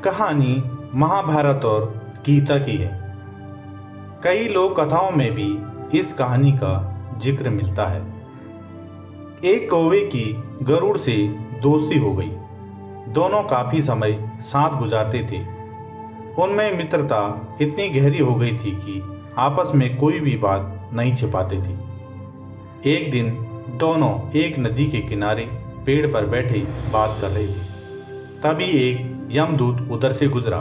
कहानी महाभारत और गीता की है। कई लोक कथाओं में भी इस कहानी का जिक्र मिलता है। एक कौवे की गरुड़ से दोस्ती हो गई। दोनों काफी समय साथ गुजारते थे। उनमें मित्रता इतनी गहरी हो गई थी कि आपस में कोई भी बात नहीं छिपाते थे। एक दिन दोनों एक नदी के किनारे पेड़ पर बैठे बात कर रहे थे। तभी एक यमदूत उधर से गुजरा।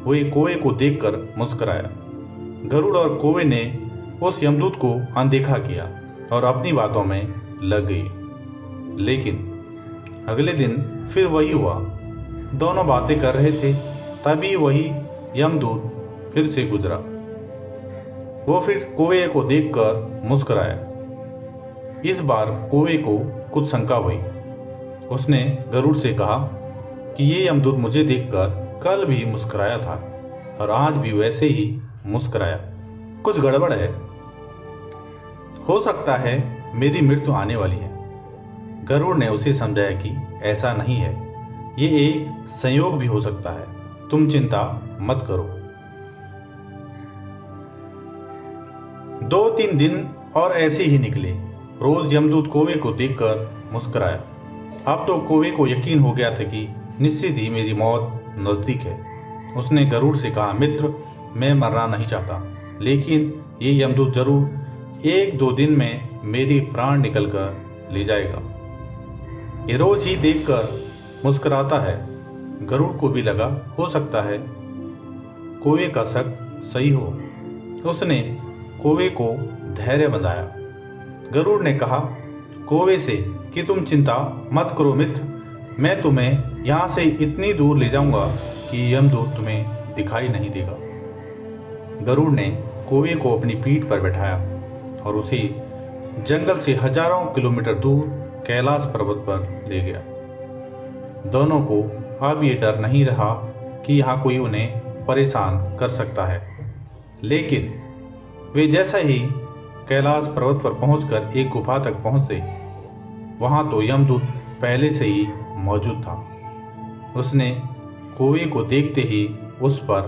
वो एक कौवे को देखकर मुस्कुराया। गरुड़ और कौवे ने उस यमदूत को अनदेखा किया और अपनी बातों में लग गए। लेकिन अगले दिन फिर वही हुआ। दोनों बातें कर रहे थे, तभी वही यमदूत फिर से गुजरा। वो फिर कौवे को देखकर मुस्कुराया। इस बार कौवे को कुछ शंका हुई। उसने गरुड़ से कहा कि ये यमदूत मुझे देखकर कल भी मुस्कुराया था और आज भी वैसे ही मुस्कुराया। कुछ गड़बड़ है। हो सकता है मेरी मृत्यु आने वाली है। गरुड़ ने उसे समझाया कि ऐसा नहीं है, ये एक संयोग भी हो सकता है। तुम चिंता मत करो। 2-3 दिन और ऐसे ही निकले। रोज यमदूत कौवे को देखकर मुस्कुराया। अब तो कौवे को यकीन हो गया था कि निश्चित ही मेरी मौत नज़दीक है। उसने गरुड़ से कहा, मित्र, मैं मरना नहीं चाहता, लेकिन ये यमदूत जरूर 1-2 दिन में मेरी प्राण निकल कर ले जाएगा। ये रोज ही देखकर मुस्कुराता है। गरुड़ को भी लगा हो सकता है कौवे का शक सही हो। उसने कौवे को धैर्य बंधाया। गरुड़ ने कहा कौवे से कि तुम चिंता मत करो मित्र, मैं तुम्हें यहाँ से इतनी दूर ले जाऊंगा कि यमदूत तुम्हें दिखाई नहीं देगा। गरुड़ ने कौवे को अपनी पीठ पर बैठाया और उसे जंगल से हजारों किलोमीटर दूर कैलाश पर्वत पर ले गया। दोनों को अब ये डर नहीं रहा कि यहाँ कोई उन्हें परेशान कर सकता है। लेकिन वे जैसा ही कैलाश पर्वत पर पहुंचकर एक गुफा तक पहुंचे, वहां तो यमदूत पहले से ही मौजूद था। उसने कौवे को देखते ही उस पर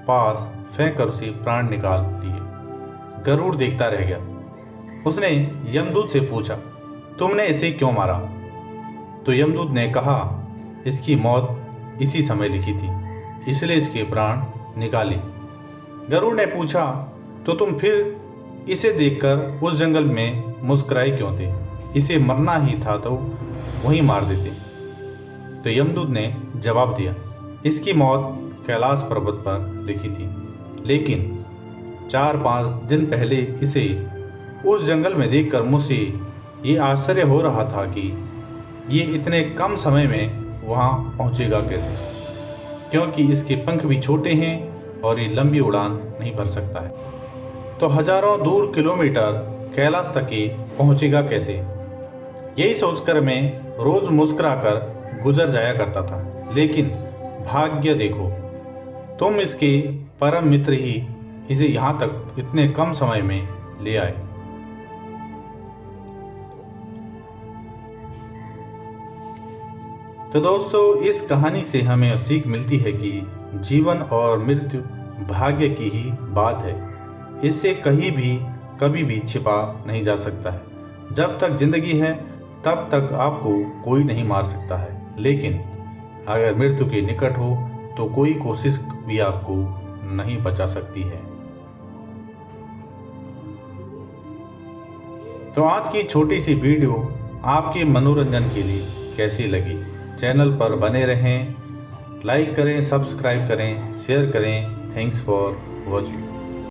पास फेंककर उसे प्राण निकाल लिए। गरुड़ देखता रह गया। उसने यमदूत से पूछा, तुमने इसे क्यों मारा? तो यमदूत ने कहा, इसकी मौत इसी समय लिखी थी, इसलिए इसके प्राण निकाले। गरुड़ ने पूछा, तो तुम फिर इसे देखकर उस जंगल में मुस्कुराए क्यों थे? इसे मरना ही था तो वहीं मार देते। तो यमदूत ने जवाब दिया, इसकी मौत कैलाश पर्वत पर लिखी थी, लेकिन 4-5 दिन पहले इसे उस जंगल में देखकर मुझसे ये आश्चर्य हो रहा था कि ये इतने कम समय में वहाँ पहुँचेगा कैसे, क्योंकि इसके पंख भी छोटे हैं और ये लंबी उड़ान नहीं भर सकता है। तो हजारों दूर किलोमीटर कैलाश तक ही पहुँचेगा कैसे? यही सोचकर मैं रोज मुस्कुराकर गुजर जाया करता था। लेकिन भाग्य देखो, तुम इसके परम मित्र ही इसे यहाँ तक इतने कम समय में ले आए। तो दोस्तों, इस कहानी से हमें सीख मिलती है कि जीवन और मृत्यु भाग्य की ही बात है। इससे कहीं भी कभी भी छिपा नहीं जा सकता है। जब तक जिंदगी है तब तक आपको कोई नहीं मार सकता है, लेकिन अगर मृत्यु के निकट हो तो कोई कोशिश भी आपको नहीं बचा सकती है। तो आज की छोटी सी वीडियो आपके मनोरंजन के लिए कैसी लगी? चैनल पर बने रहें, लाइक करें, सब्सक्राइब करें, शेयर करें। Thanks for watching.